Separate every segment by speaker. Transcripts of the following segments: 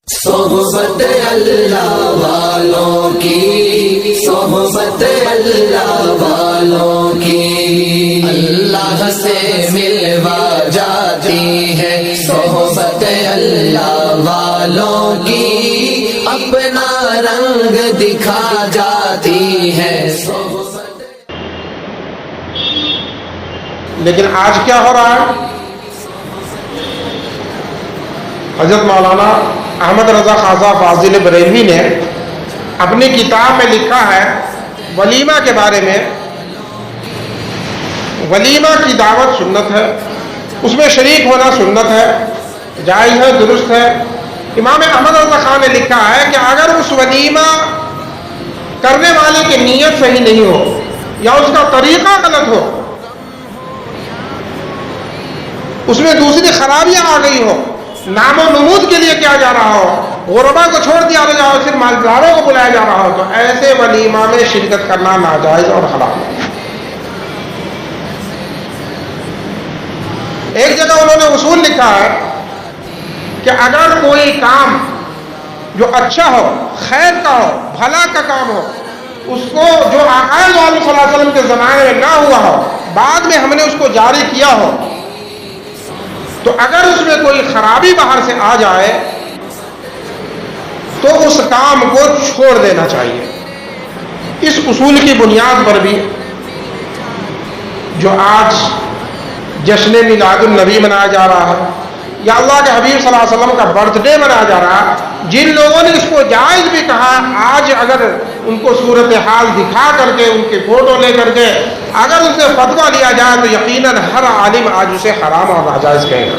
Speaker 1: صحبت اللہ والوں کی، صحبت اللہ والوں کی، اللہ سے ملوا جاتی ہے صحبت اللہ والوں کی، اپنا رنگ دکھا جاتی ہے صحبت۔
Speaker 2: لیکن آج کیا ہو رہا ہے؟ حضرت مولانا احمد رضا خواجہ فاضل بریلوی نے اپنی کتاب میں لکھا ہے ولیمہ کے بارے میں، ولیمہ کی دعوت سنت ہے، اس میں شریک ہونا سنت ہے، جائز ہے، درست ہے۔ امام احمد رضا خان نے لکھا ہے کہ اگر اس ولیمہ کرنے والے کی نیت صحیح نہیں ہو یا اس کا طریقہ غلط ہو، اس میں دوسری خرابیاں آ گئی ہو، نام و نمود کے لیے کیا جا رہا ہو، غربا کو چھوڑ دیا جا ہو، صرف مالداروں کو بلایا جا رہا ہو، تو ایسے ولیمہ میں شرکت کرنا ناجائز اور حرام ہے۔ ایک جگہ انہوں نے اصول لکھا ہے کہ اگر کوئی کام جو اچھا ہو، خیر کا ہو، بھلا کا کام ہو، اس کو جو آقا عالم صلی اللہ علیہ وسلم کے زمانے میں نہ ہوا ہو، بعد میں ہم نے اس کو جاری کیا ہو، تو اگر اس میں کوئی خرابی باہر سے آ جائے تو اس کام کو چھوڑ دینا چاہیے۔ اس اصول کی بنیاد پر بھی جو آج جشن میلاد النبی منایا جا رہا ہے یا اللہ کے حبیب صلی اللہ علیہ وسلم کا برتھ ڈے منایا جا رہا ہے، جن لوگوں نے اس کو جائز بھی کہا، آج اگر ان کو صورتحال دکھا کر کے، ان کے فوٹو لے کر کے اگر ان سے فتویٰ لیا جائے تو یقیناً ہر عالم آج اسے حرام اور ناجائز کہے گا۔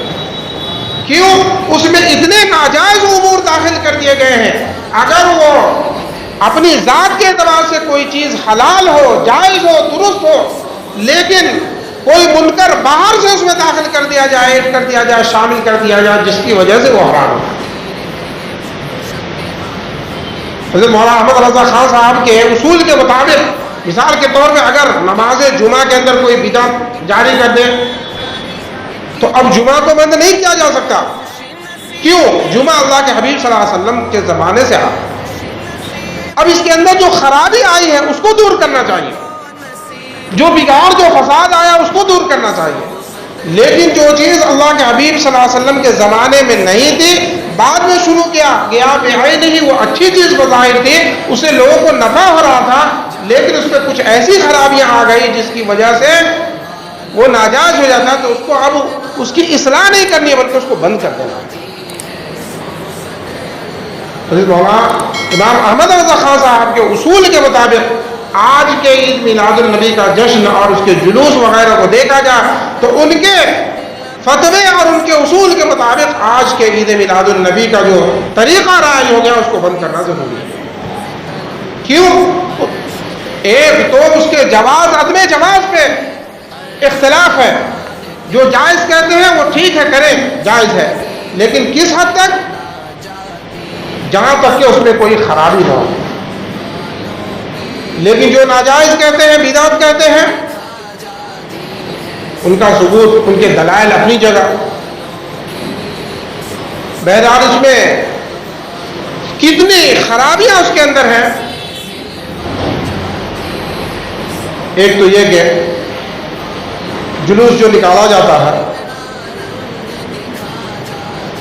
Speaker 2: کیوں؟ اس میں اتنے ناجائز امور داخل کر دیے گئے ہیں۔ اگر وہ اپنی ذات کے اعتبار سے کوئی چیز حلال ہو، جائز ہو، درست ہو، لیکن کوئی منکر باہر سے اس میں داخل کر دیا جائے، ایڈ کر دیا جائے، شامل کر دیا جائے، جس کی وجہ سے وہ حرام ہو۔ حضرت مولانا احمد رضا خان صاحب کے اصول کے مطابق مثال کے طور پہ اگر نماز جمعہ کے اندر کوئی بدعت جاری کر دے تو اب جمعہ کو بند نہیں کیا جا سکتا۔ کیوں؟ جمعہ اللہ کے حبیب صلی اللہ علیہ وسلم کے زمانے سے آ، اب اس کے اندر جو خرابی آئی ہے اس کو دور کرنا چاہیے، جو بگاڑ، جو فساد آیا اس کو دور کرنا چاہیے۔ لیکن جو چیز اللہ کے حبیب صلی اللہ علیہ وسلم کے زمانے میں نہیں تھی، بعد میں شروع کیا گیا، بے نہیں، وہ اچھی چیز بظاہر تھی، اس سے لوگوں کو نفع ہو رہا تھا، لیکن اس میں کچھ ایسی خرابیاں آ گئی جس کی وجہ سے وہ ناجائز ہو جاتا، تو اس کو اب اس کی اصلاح نہیں کرنی ہے بلکہ اس کو بند کر دینا۔ حضرت مولانا امام احمد رضا خان صاحب کے اصول کے مطابق آج کے عید میلاد النبی کا جشن اور اس کے جلوس وغیرہ کو دیکھا جائے تو ان کے فتوے اور ان کے اصول کے مطابق آج کے عید میلاد النبی کا جو طریقہ رائج ہو گیا اس کو بند کرنا ضروری ہے۔ کیوں؟ ایک تو اس کے جواز، عدم جواز پہ اختلاف ہے، جو جائز کہتے ہیں وہ ٹھیک ہے، کریں، جائز ہے، لیکن کس حد تک؟ جہاں تک کہ اس میں کوئی خرابی نہ ہو۔ لیکن جو ناجائز کہتے ہیں، بدعت کہتے ہیں، ان کا ثبوت، ان کے دلائل اپنی جگہ، بہرحال اس میں کتنی خرابیاں اس کے اندر ہیں۔ ایک تو یہ کہ جلوس جو نکالا جاتا ہے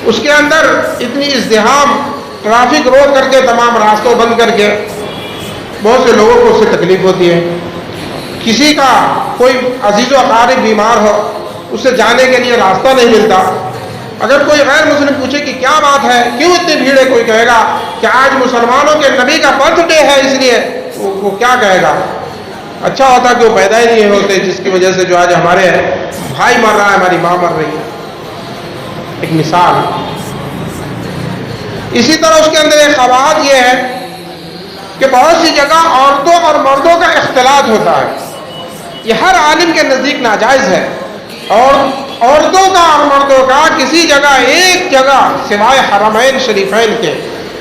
Speaker 2: اس کے اندر اتنی ازدحام، ٹریفک روک کر کے، تمام راستوں بند کر کے، بہت سے لوگوں کو اس سے تکلیف ہوتی ہے۔ کسی کا کوئی عزیز و اقارب بیمار ہو، اس سے جانے کے لیے راستہ نہیں ملتا۔ اگر کوئی غیر مسلم پوچھے کہ کیا بات ہے، کیوں اتنی بھیڑ ہے، کوئی کہے گا کہ آج مسلمانوں کے نبی کا برتھ ڈے ہے اس لیے، وہ کیا کہے گا؟ اچھا ہوتا کہ وہ پیدا ہی نہیں ہوتے، جس کی وجہ سے جو آج ہمارے بھائی مر رہا ہے، ہماری ماں مر رہی ہے۔ ایک مثال۔ اسی طرح اس کے اندر ایک قواعد یہ ہے کہ بہت سی جگہ عورتوں اور مردوں کا اختلاط ہوتا ہے، یہ ہر عالم کے نزدیک ناجائز ہے، اور عورتوں کا اور مردوں کا کسی جگہ، ایک جگہ سوائے حرمین شریفین کے،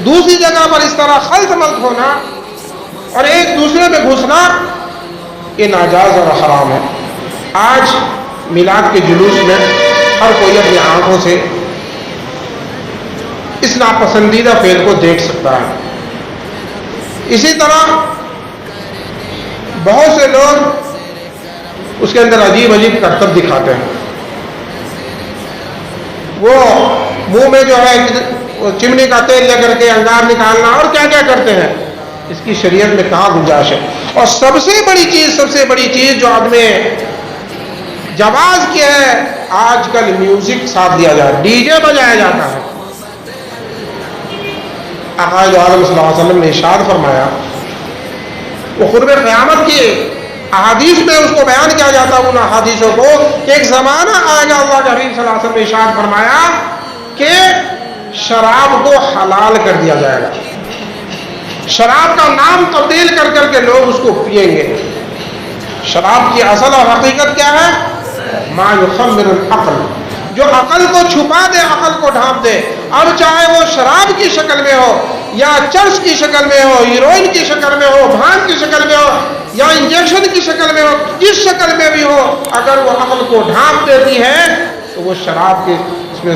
Speaker 2: دوسری جگہ پر اس طرح خلط ملط ہونا اور ایک دوسرے میں گھسنا، یہ ناجائز اور حرام ہے۔ آج میلاد کے جلوس میں ہر کوئی اپنی آنکھوں سے اس ناپسندیدہ فعل کو دیکھ سکتا ہے۔ اسی طرح بہت سے لوگ اس کے اندر عجیب عجیب کرتب دکھاتے ہیں۔ وہ منہ میں جو ہے چمنی کا تیل لے کر کے انگار نکالنا اور کیا کیا کرتے ہیں، اس کی شریعت میں کہاں گنجائش ہے؟ اور سب سے بڑی چیز جو آدمی جواز کی ہے، آج کل میوزک ساتھ دیا جائے، ڈی جے بجایا جاتا ہے۔ آقا عالم صلی اللہ علیہ وسلم نے ارشاد فرمایا، وہ قرب قیامت کی احادیث میں اس کو بیان کیا جاتا ہے، ان احادیثوں کو کہ ایک زمانہ آئے گا، اللہ کے حبیب صلی اللہ علیہ وسلم نے ارشاد فرمایا کہ شراب کو حلال کر دیا جائے گا، شراب کا نام تبدیل کر کر کے لوگ اس کو پئیں گے۔ شراب کی اصل اور حقیقت کیا ہے؟ ما یخمر العقل، جو عقل کو چھپا دے، عقل کو ڈھانپ دے۔ اب چاہے وہ شراب کی شکل میں ہو یا چرس کی شکل میں ہو، ہیروئن کی شکل میں ہو، بھانگ کی شکل میں ہو یا انجیکشن کی شکل میں ہو، جس شکل میں بھی ہو، اگر وہ عقل کو ڈھانپ دیتی ہے تو وہ شراب کے اس میں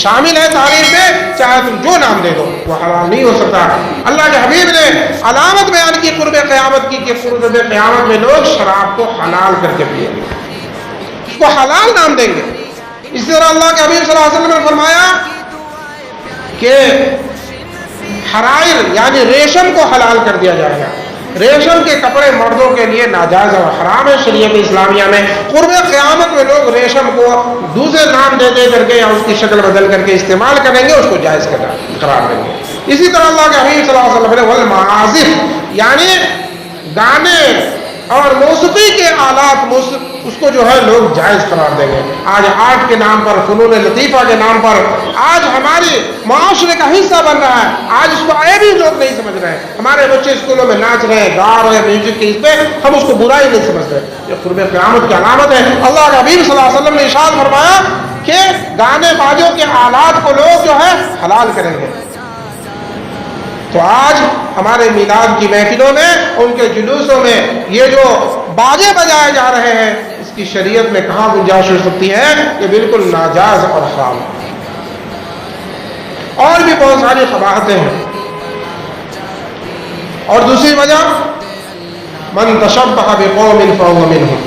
Speaker 2: شامل ہے تعریف میں، چاہے تم جو نام دے دو، وہ حلال نہیں ہو سکتا۔ اللہ کے حبیب نے علامت بیان کی قرب قیامت کی کہ قرب قیامت میں لوگ شراب کو حلال کر کے پئیں گے، اس کو حلال نام دیں گے۔ اس طرح اللہ کے حبیب صلی اللہ علیہ وسلم نے فرمایا کہ حرائر یعنی ریشم کو حلال کر دیا جائے گا۔ ریشم کے کپڑے مردوں کے لیے ناجائز اور حرام ہے شریعت اسلامیہ میں۔ قرب قیامت میں لوگ ریشم کو دوسرے نام دے کر کے یا اس کی شکل بدل کر کے استعمال کریں گے، اس کو جائز قرار دیں گے۔ اسی طرح اللہ کے حبیب صلی اللہ علیہ وسلم نے والمعازف یعنی گانے اور موسیقی کے آلات، اس کو جو ہے لوگ جائز قرار دیں گے۔ آج آرٹ کے نام پر، فنون لطیفہ کے نام پر آج ہماری معاشرے کا حصہ بن رہا ہے۔ آج اس کو عیب ہی لوگ نہیں سمجھ رہے ہیں۔ ہمارے بچے اسکولوں میں ناچ رہے ہیں، گا رہے ہیں میوزک کے، اس پہ ہم اس کو برائی نہیں سمجھ رہے۔ یہ قرب قیامت کی علامت ہے۔ اللہ کے حبیب صلی اللہ علیہ وسلم نے ارشاد فرمایا کہ گانے بازوں کے آلات کو لوگ جو ہے حلال کریں گے۔ تو آج ہمارے میلاد کی محفلوں میں، ان کے جلوسوں میں یہ جو باجے بجائے جا رہے ہیں، اس کی شریعت میں کہاں گنجائش ہو سکتی ہے؟ یہ بالکل ناجائز اور حرام ہے۔ اور بھی بہت ساری قباحتیں ہیں۔ اور دوسری وجہ من تشبہ بقوم فہو منہم،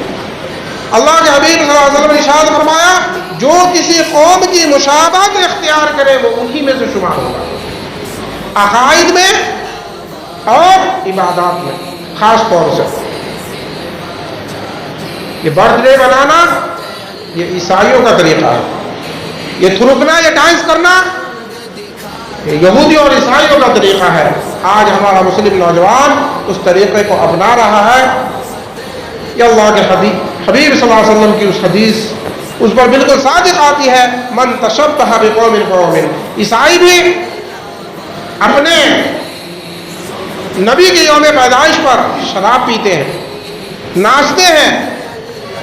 Speaker 2: اللہ کے حبیب صلی اللہ علیہ وسلم نے ارشاد فرمایا جو کسی قوم کی مشابہت اختیار کرے وہ انہی میں سے شمار ہوگا، عقائد میں اور عبادات میں خاص طور سے۔ یہ برتھ ڈے بنانا یہ عیسائیوں کا طریقہ ہے، یہ تھرکنا، یہ ڈانس کرنا یہ یہودیوں اور عیسائیوں کا طریقہ ہے۔ آج ہمارا مسلم نوجوان اس طریقے کو اپنا رہا ہے۔ یہ اللہ کے حبیب صلی اللہ علیہ وسلم کی اس حدیث اس پر بالکل صادق آتی ہے، من تشبہ بقوم فہو منہم۔ عیسائی بھی اپنے نبی کے یوم پیدائش پر شراب پیتے ہیں، ناچتے ہیں۔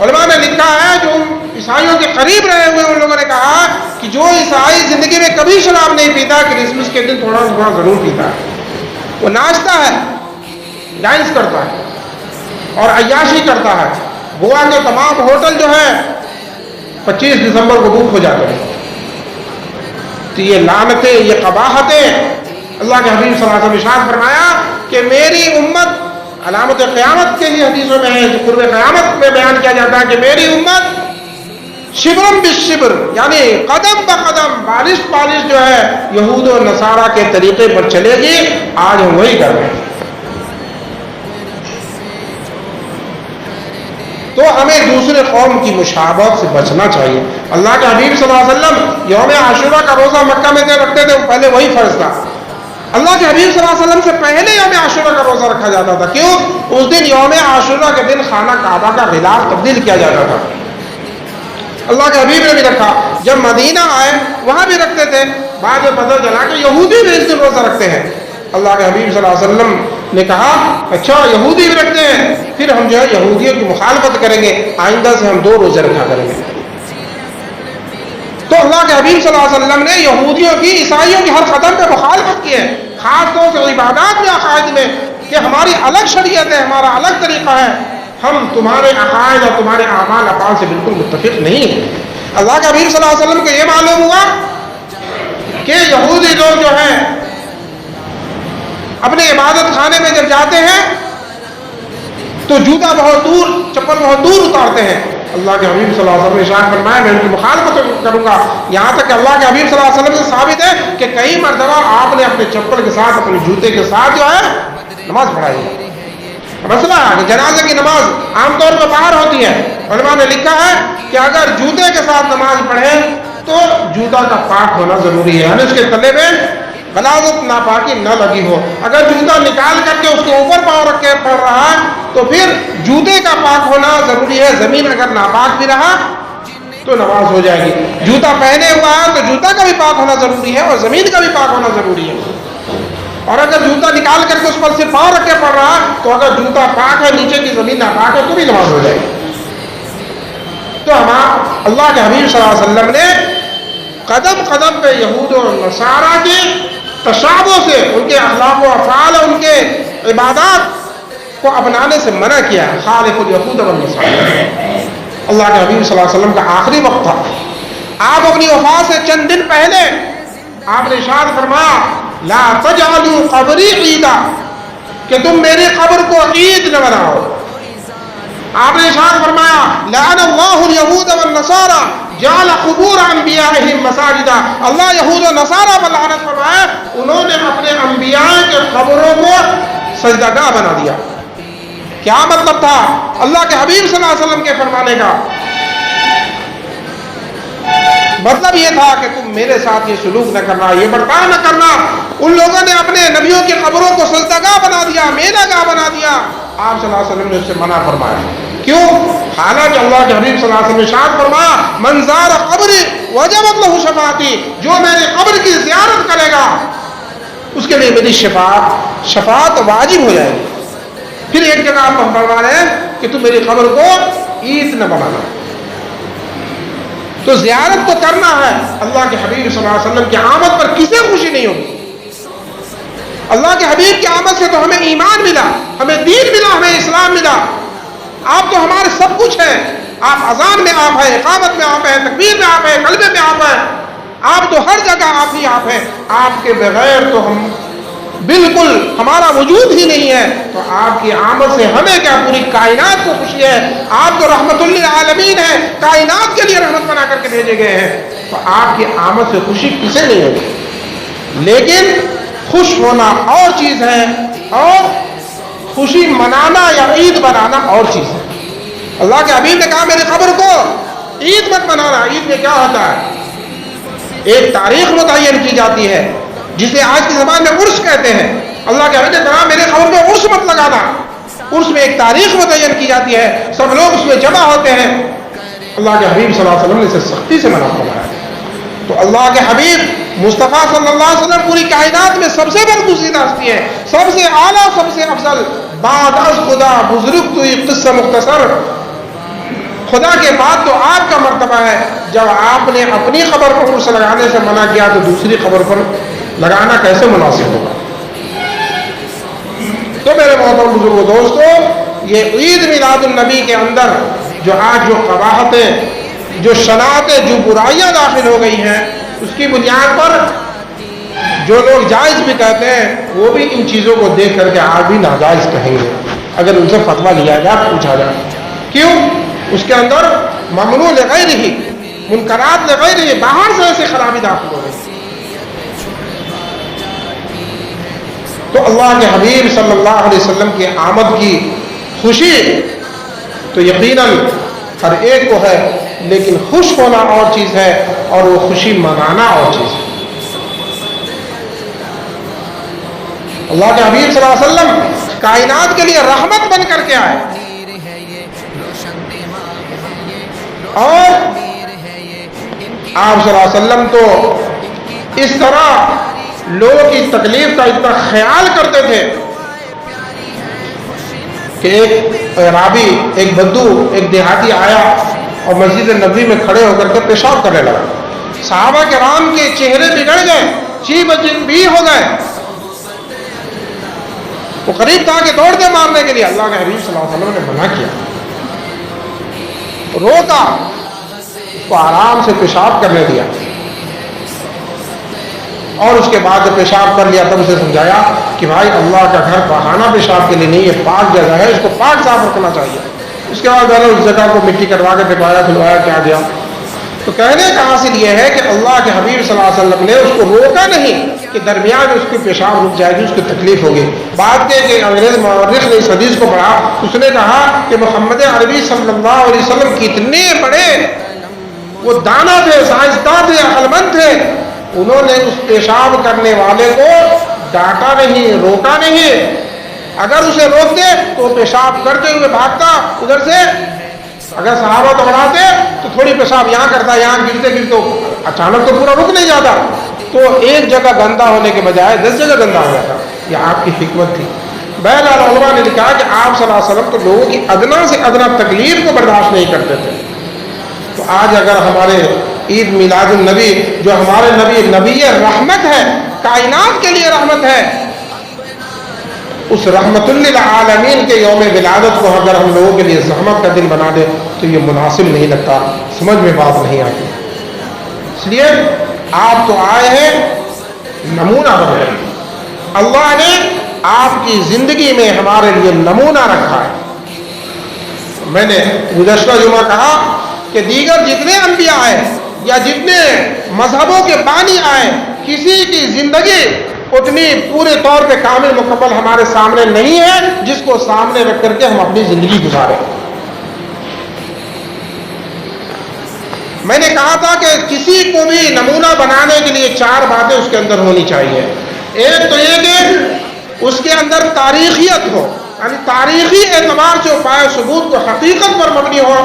Speaker 2: علماء نے لکھا ہے جو عیسائیوں کے قریب رہے ہوئے ان لوگوں نے کہا کہ جو عیسائی زندگی میں کبھی شراب نہیں پیتا، کرسمس کے دن تھوڑا تھوڑا ضرور پیتا ہے، وہ ناچتا ہے، ڈانس کرتا ہے اور عیاشی کرتا ہے۔ گوا کے تمام ہوٹل جو ہے 25 دسمبر کو بک ہو جاتے ہیں۔ تو یہ لعنتیں، یہ قباحتیں، اللہ کے حبیب صلی اللہ علیہ وسلم نے ارشاد فرمایا کہ میری امت، علامت قیامت کے ہی حدیثوں میں ہے، جو قرب قیامت میں بیان کیا جاتا ہے کہ میری امت شبرم بالشبر یعنی قدم بقدم، بالش بالش جو ہے یہود و نصارہ کے طریقے پر چلے گی۔ آج ہم وہی کر رہے ہیں۔ تو ہمیں دوسرے قوم کی مشابہت سے بچنا چاہیے۔ اللہ کے حبیب صلی اللہ علیہ وسلم یوم عاشورہ کا روزہ مکہ میں رکھتے تھے، پہلے وہی فرض تھا۔ اللہ کے حبیب صلی اللہ علیہ وسلم سے پہلے یوم عاشورہ کا روزہ رکھا جاتا تھا۔ کیوں؟ اس دن یوم عاشورہ کے دن خانہ کعبہ کا غلاف تبدیل کیا جاتا تھا۔ اللہ کے حبیب نے بھی رکھا، جب مدینہ آئے وہاں بھی رکھتے تھے، بعد میں پتہ چلا کہ یہودی بھی اس دن روزہ رکھتے ہیں۔ اللہ کے حبیب صلی اللہ علیہ وسلم نے کہا اچھا یہودی بھی رکھتے ہیں، پھر ہم جو ہے یہودیوں کی مخالفت کریں گے، آئندہ سے ہم 2 روزے رکھا کریں گے۔ تو اللہ کے حبیب صلی اللہ علیہ وسلم نے یہودیوں کی، عیسائیوں کی ہر قدم پہ مخالفت کی ہے، خاص طور سے عبادات میں، عقائد میں، کہ ہماری الگ شریعت ہے، ہمارا الگ طریقہ ہے، ہم تمہارے عقائد اور تمہارے اعمال افعال سے بالکل متفق نہیں ہیں۔ اللہ کے حبیب صلی اللہ علیہ وسلم کو یہ معلوم ہوا کہ یہودی لوگ جو ہیں اپنے عبادت خانے میں جب جاتے ہیں تو جوتا بہت دور، چپل بہت دور اتارتے ہیں. اللہ کے حبیب صلی اللہ علیہ وسلم نے ارشاد فرمایا میں ان کی مخالفت کروں گا، یہاں تک کہ اللہ کے حبیب صلی اللہ علیہ وسلم سے ثابت ہے کہ کئی مرتبہ آپ نے اپنے چپل کے ساتھ، اپنے جوتے کے ساتھ جو ہے نماز پڑھائی ہے. مسئلہ ہے کہ جنازے کی نماز عام طور پر باہر ہوتی ہے. علماء نے لکھا ہے کہ اگر جوتے کے ساتھ نماز پڑھیں تو جوتا کا پاک ہونا ضروری ہے، یعنی اس کے تلے میں غلاظت ناپاکی نہ لگی ہو. اگر جوتا نکال کر کے اس کے اوپر پاؤں رکھ کے پڑھ رہا ہے تو پھر جوتے کا پاک ہونا ضروری ہے. زمین اگر ناپاک بھی رہا تو نماز ہو جائے گی. جوتا پہنے ہوا ہے تو جوتا کا بھی پاک ہونا ضروری ہے اور زمین کا بھی پاک ہونا ضروری ہے. اور اگر جوتا نکال کر کے اس پر صرف پاؤں رکھ کے پڑھ رہا ہے تو اگر جوتا پاک ہے، نیچے کی زمین ناپاک ہے تو بھی نماز ہو جائے گی. تو اللہ کے حبیب صلی اللہ علیہ وسلم نے قدم قدم پہ یہود و نصارہ کے تشابہ سے، ان کے اخلاق و افعال، ان کے عبادات کو اپنانے سے منع کیا ہے. خالف الیہود والنصارى. اللہ کے حبیب صلی اللہ علیہ وسلم کا آخری وقت تھا، آپ اپنی وفات سے چند دن پہلے آپ نے ارشاد فرمایا لا تجعلوا قبری عیدا، کہ تم میری قبر کو عید نہ بناؤ. آپ نے ارشاد فرمایا لعن اللہ الیہود والنصارى جعل قبور انبیائہم مساجدا. اللہ یہود و نصارہ پر لعنت فرمائے، انہوں نے اپنے انبیاء کے قبروں کو سجدہ گاہ بنا دیا. کیا مطلب تھا اللہ کے حبیب صلی اللہ علیہ وسلم کے فرمانے کا؟ مطلب یہ تھا کہ تم میرے ساتھ یہ سلوک نہ کرنا، یہ برتاؤ نہ کرنا. ان لوگوں نے اپنے نبیوں کی قبروں کو سجدہ گاہ بنا دیا، میلہ گاہ بنا دیا. آپ صلی اللہ علیہ وسلم نے اس سے منع فرمایا. کیوں؟ حالانکہ اللہ کے حبیب صلی اللہ علیہ وسلم نے ارشاد فرمایا من زار قبری وجبت له شفاعتی، جو میری قبر کی زیارت کرے گا اس کے لیے میری شفاعت واجب ہو جائے گی. پھر ایک جگہ آپ ہم فرما رہے ہیں کہ تم میری قبر کو عید نہ بنانا. تو زیارت تو کرنا ہے. اللہ کے حبیب صلی اللہ علیہ وسلم کی آمد پر کسے خوشی نہیں ہوگی؟ اللہ کے حبیب کی آمد سے تو ہمیں ایمان ملا، ہمیں دین ملا، ہمیں اسلام ملا. آپ تو ہمارے سب کچھ ہیں. آپ اذان میں آپ ہیں، اقامت میں آپ ہیں، تکبیر میں آپ ہیں، کلمے میں آپ ہیں. آپ تو ہر جگہ آپ ہی آپ ہیں. آپ کے بغیر تو ہم بالکل ہمارا وجود ہی نہیں ہے. تو آپ کی آمد سے ہمیں کیا، پوری کائنات کو خوشی ہے. آپ تو رحمت للعالمین ہیں، کائنات کے لیے رحمت بنا کر کے بھیجے گئے ہیں. تو آپ کی آمد سے خوشی کسے نہیں ہوگی؟ لیکن خوش ہونا اور چیز ہے اور خوشی منانا یا عید بنانا اور چیز ہے. اللہ کے حبیب نے کہا میری قبر کو عید مت بنانا. عید میں کیا ہوتا ہے؟ ایک تاریخ متعین کی جاتی ہے جسے آج کی زبان میں عرس کہتے ہیں. اللہ کے حبیب نے کہا میرے قبر پہ عرس مت لگانا. عرس میں ایک تاریخ متعین کی جاتی ہے، سب لوگ اس میں جمع ہوتے ہیں. اللہ کے حبیب صلی اللہ علیہ وسلم نے اسے سختی سے منع فرمایا. تو اللہ کے حبیب مصطفیٰ صلی اللہ علیہ وسلم پوری کائنات میں سب سے برگزیدہ ہستی ہے، سب سے اعلیٰ، سب سے افضل. بعد از خدا بزرگ تو یہ قصہ مختصر، خدا کے بعد تو آپ کا مرتبہ ہے. جب آپ نے اپنی قبر پر عرس لگانے سے منع کیا تو دوسری قبر پر لگانا کیسے مناسب ہوگا؟ تو میرے محترم بزرگوں دوستو، یہ عید میلاد النبی کے اندر جو آج جو قباحتیں، جو شناعتیں، جو برائیاں داخل ہو گئی ہیں، اس کی بنیاد پر جو لوگ جائز بھی کہتے ہیں وہ بھی ان چیزوں کو دیکھ کر کے آج بھی ناجائز کہیں گے اگر ان سے فتویٰ لیا جائے، پوچھا جائے. کیوں؟ اس کے اندر ممنوع لغیر ہی، منکرات لغیر ہی، باہر سے ایسے خرابی داخل ہو گئی. تو اللہ کے حبیب صلی اللہ علیہ وسلم کی آمد کی خوشی تو یقیناً ہر ایک کو ہے، لیکن خوش ہونا اور چیز ہے اور وہ خوشی منانا اور چیز ہے. اللہ کے حبیب صلی اللہ علیہ وسلم کائنات کے لیے رحمت بن کر کے آئے اور آپ صلی اللہ علیہ وسلم تو اس طرح لوگوں کی تکلیف کا اتنا خیال کرتے تھے کہ ایک اعرابی، ایک بدو، ایک دیہاتی آیا اور مسجد نبوی میں کھڑے ہو کر کے پیشاب کرنے لگا. صحابہ کرام کے چہرے بگڑ گئے، چیب بھی ہو گئے. وہ قریب تھا کہ دوڑ دے مارنے کے لیے. اللہ کے حبیب صلی اللہ علیہ وسلم نے منع کیا، روکا، اس کو آرام سے پیشاب کرنے دیا. اور اس کے بعد جب پیشاب کر لیا تب اسے سمجھایا کہ بھائی اللہ کا گھر بہانہ پیشاب کے لیے نہیں ہے، پاک جگہ ہے، اس کو پاک صاف رکھنا چاہیے۔ اس کے بعد میں نے اس جگہ کو مٹی کروا کے پھٹوایا کھلوایا کیا گیا۔ تو کہنے کا حاصل یہ ہے کہ اللہ کے حبیب صلی اللہ علیہ وسلم نے اس کو روکا نہیں کہ درمیان میں اس کی پیشاب رک جائے گی، اس کی تکلیف ہوگی۔ بات کہ انگریز مورخ نے اس حدیث کو پڑھا، اس نے کہا کہ محمد عربی صلی اللہ علیہ وسلم کتنے بڑے وہ دانا تھے، سائنسداں تھے، عقل مند تھے، انہوں نے اس پیشاب کرنے والے کو ڈانٹا نہیں، روکا نہیں۔ اگر اسے روکتے تو پیشاب کرتے ہوئے بھاگتا ادھر سے، اگر صحابہ دوڑاتے تو تھوڑی پیشاب یہاں کرتا، یہاں گرتے گرتے اچانک تو پورا رک نہیں جاتا، تو ایک جگہ گندا ہونے کے بجائے 10 جگہ گندا ہو جاتا۔ یہ آپ کی حکمت تھی۔ بہرحال علماء نے لکھا کہ آپ صلی اللہ علیہ وسلم تو لوگوں کی ادنا سے ادنا تکلیف کو برداشت نہیں کرتے تھے۔ تو آج اگر ہمارے عید میلاد النبی، جو ہمارے نبی نبی رحمت ہے، کائنات کے لیے رحمت ہے، اس رحمت للعالمین کے یوم ولادت کو اگر ہم لوگوں کے لیے زحمت کا دن بنا دیں تو یہ مناسب نہیں لگتا، سمجھ میں بات نہیں آتی۔ اس لیے آپ تو آئے ہیں نمونہ بن گئے، اللہ نے آپ کی زندگی میں ہمارے لیے نمونہ رکھا ہے۔ میں نے گزشتہ جمعہ کہا کہ دیگر جتنے انبیاء آئے یا جتنے مذہبوں کے بانی آئے، کسی کی زندگی اتنی پورے طور پہ کامل مکمل ہمارے سامنے نہیں ہے جس کو سامنے رکھ کر کے ہم اپنی زندگی گزاریں۔ میں نے کہا تھا کہ کسی کو بھی نمونہ بنانے کے لیے 4 باتیں اس کے اندر ہونی چاہیے۔ ایک تو یہ کہ اس کے اندر تاریخیت ہو، یعنی تاریخی اعتبار سے پائے ثبوت کو حقیقت پر مبنی ہو،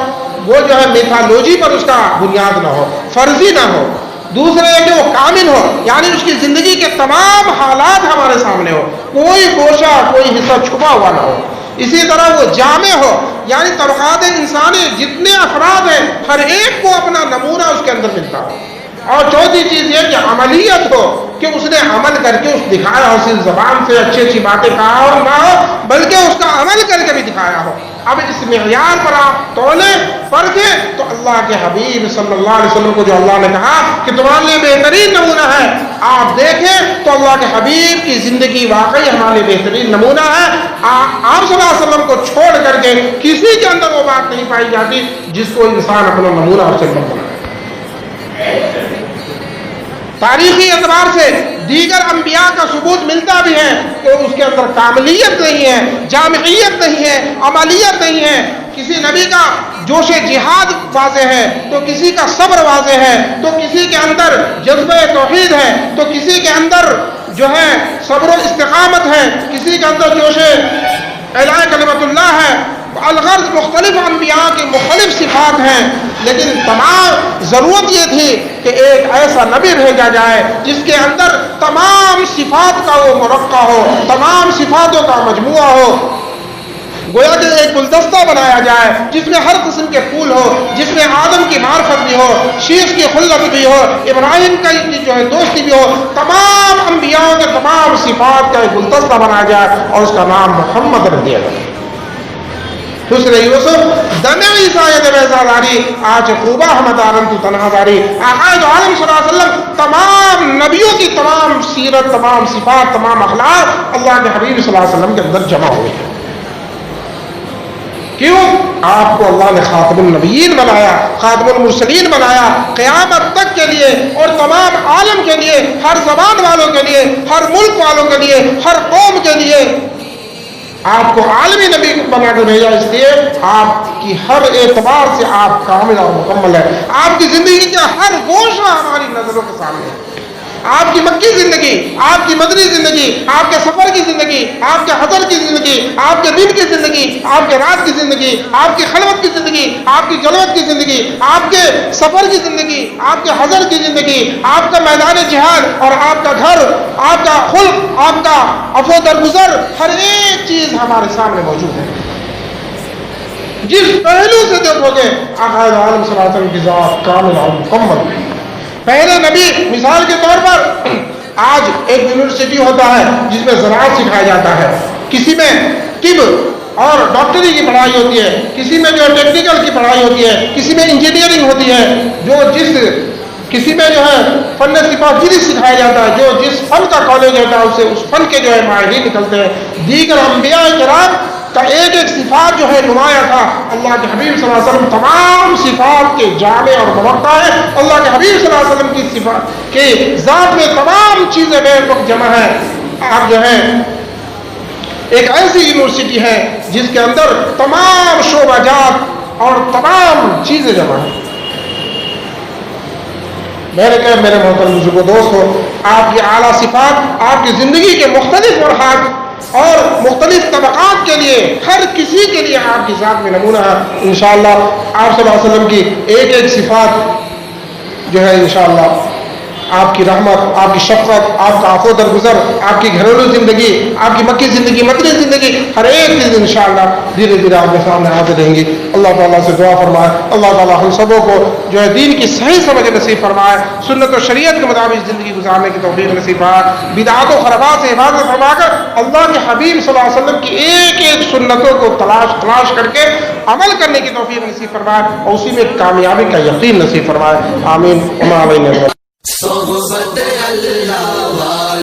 Speaker 2: وہ جو ہے میتھالوجی پر اس کا بنیاد نہ ہو، فرضی نہ ہو۔ دوسرے کہ وہ کامل ہو، یعنی اس کی زندگی کے تمام حالات ہمارے سامنے ہو، کوئی گوشہ کوئی حصہ چھپا ہوا نہ ہو۔ اسی طرح وہ جامع ہو، یعنی طبقات انسانی جتنے افراد ہیں ہر ایک کو اپنا نمونہ اس کے اندر ملتا ہو۔ اور چوتھی چیز یہ کہ عملیت ہو، کہ اس نے عمل کر کے اس دکھایا ہو، صرف زبان سے اچھی اچھی باتیں کہا ہو نہ ہو بلکہ اس کا عمل کر کے بھی دکھایا ہو۔ اب اس معیار پر آپ تولیں پرکھیں تو اللہ کے حبیب صلی اللہ علیہ وسلم کو جو اللہ نے کہا کہ تمہارے لیے بہترین نمونہ ہے، آپ دیکھیں تو اللہ کے حبیب کی زندگی واقعی ہمارے لیے بہترین نمونہ ہے۔ آپ صلی اللہ علیہ وسلم کو چھوڑ کر کے کسی کے اندر وہ بات نہیں پائی جاتی جس کو انسان اپنا نمونہ اور سمبل بنائے۔ تاریخی اعتبار سے دیگر انبیاء کا ثبوت ملتا بھی ہے کہ اس کے اندر کاملیت نہیں ہے، جامعیت نہیں ہے، عملیت نہیں ہے۔ کسی نبی کا جوش جہاد واضح ہے تو کسی کا صبر واضح ہے، تو کسی کے اندر جذبہ توحید ہے، تو کسی کے اندر جو ہے صبر و استقامت ہے، کسی کے اندر جوش اعلاء کلمت اللہ ہے۔ الغرض مختلف انبیاء کی مختلف صفات ہیں، لیکن تمام ضرورت یہ تھی کہ ایک ایسا نبی بھیجا جائے جس کے اندر تمام صفات کا وہ مرقع ہو، تمام صفاتوں کا مجموعہ ہو، گویا کہ ایک گلدستہ بنایا جائے جس میں ہر قسم کے پھول ہو، جس میں آدم کی معرفت بھی ہو، شیخ کی خلت بھی ہو، ابراہیم کا جو ہے دوستی بھی ہو، تمام انبیاء کے تمام صفات کا ایک گلدستہ بنایا جائے اور اس کا نام محمد رکھ دیا جائے۔ حسن یوسف دم عیسیٰ بیزاداری آج خوبہ احمد عالم تو تنہا داری۔ آقائد عالم صلی اللہ علیہ وسلم تمام نبیوں کی تمام سیرت، تمام صفات، تمام اخلاق اللہ کے حبیب صلی اللہ علیہ وسلم کے اندر جمع ہوئے ہیں۔ کیوں؟ آپ کو اللہ نے خاتم النبیین بنایا، خاتم المرسلین بنایا، قیامت تک کے لیے اور تمام عالم کے لیے، ہر زبان والوں کے لیے، ہر ملک والوں کے لیے، ہر قوم کے لیے آپ کو عالمی نبی بنا کر بھیجا۔ اس لیے آپ کی ہر اعتبار سے آپ کامل اور مکمل ہے۔ آپ کی زندگی کا ہر گوشہ ہماری نظروں کے سامنے ہے۔ آپ کی مکی زندگی، آپ کی مدنی زندگی، آپ کے سفر کی زندگی، آپ کے حضر کی زندگی، آپ کے دن کی زندگی، آپ کے رات کی زندگی، آپ کی خلوت کی زندگی، آپ کی جلوت کی زندگی، آپ کے سفر کی زندگی، آپ کے حضر کی زندگی، آپ کا میدان جہاد اور آپ کا گھر، آپ کا خلق، آپ کا عفو درگزر، ہر ایک چیز ہمارے سامنے موجود ہے۔ جس پہلو سے دیکھو گے آقائد عالم صلی اللہ علیہ وسلم کی ذات کامل اور مکمل۔ پہلے نبی مثال کے طور پر آج ایک یونیورسٹی ہوتا ہے جس میں زراعت سکھایا جاتا ہے، کسی میں طب اور ڈاکٹری کی پڑھائی ہوتی ہے، کسی میں جو ٹیکنیکل کی پڑھائی ہوتی ہے، کسی میں انجینئرنگ ہوتی ہے۔ جو جس کسی میں جو ہے فن صفات جدید سکھایا جاتا ہے، جو جس فن کا کالج ہوتا ہے اسے اس فن کے جو ہے ماہرین نکلتے ہیں. دیگر انبیاء کرام کا ایک ایک صفات جو ہے نمایاں تھا. اللہ کے حبیب صلی اللہ علیہ وسلم تمام صفات کے جامع اور موقع ہے. اللہ کے حبیب صلی اللہ علیہ وسلم کی صفات کے ذات میں تمام چیزیں بے وقت جمع ہیں. آپ جو ہے ایک ایسی یونیورسٹی ہے جس کے اندر تمام شعبہ جات اور تمام چیزیں جمع ہیں. میں نے کہا میرے محترم بزرگوں دوستو، آپ کی اعلیٰ صفات آپ کی زندگی کے مختلف مرحلات اور مختلف طبقات کے لیے، ہر کسی کے لیے آپ کی ذات میں نمونہ ہے. انشاءاللہ آپ صلی اللہ علیہ وسلم کی ایک ایک صفات جو ہے انشاءاللہ آپ کی رحمت، آپ کی شفقت، آپ کا عفو درگزر، آپ کی گھریلو زندگی، آپ کی مکی زندگی، مدنی زندگی، ہر ایک چیز انشاءاللہ دھیرے دھیرے آپ کے سامنے حاضر رہیں گی. اللہ تعالیٰ سے دعا فرمائے اللہ تعالیٰ ہم سبوں کو جو ہے دین کی صحیح سمجھ نصیب فرمائے، سنت و شریعت کے مطابق زندگی گزارنے کی توفیق نصیب فرمائے، بدعات و خرابات سے حفاظت فرما کر اللہ کے حبیب صلی اللہ علیہ وسلم کی ایک ایک سنتوں کو تلاش کر کے عمل کرنے کی توفیق نصیب فرمائے اور اسی میں کامیابی کا یقین نصیب فرمائے. آمین.
Speaker 1: صحبت اللہ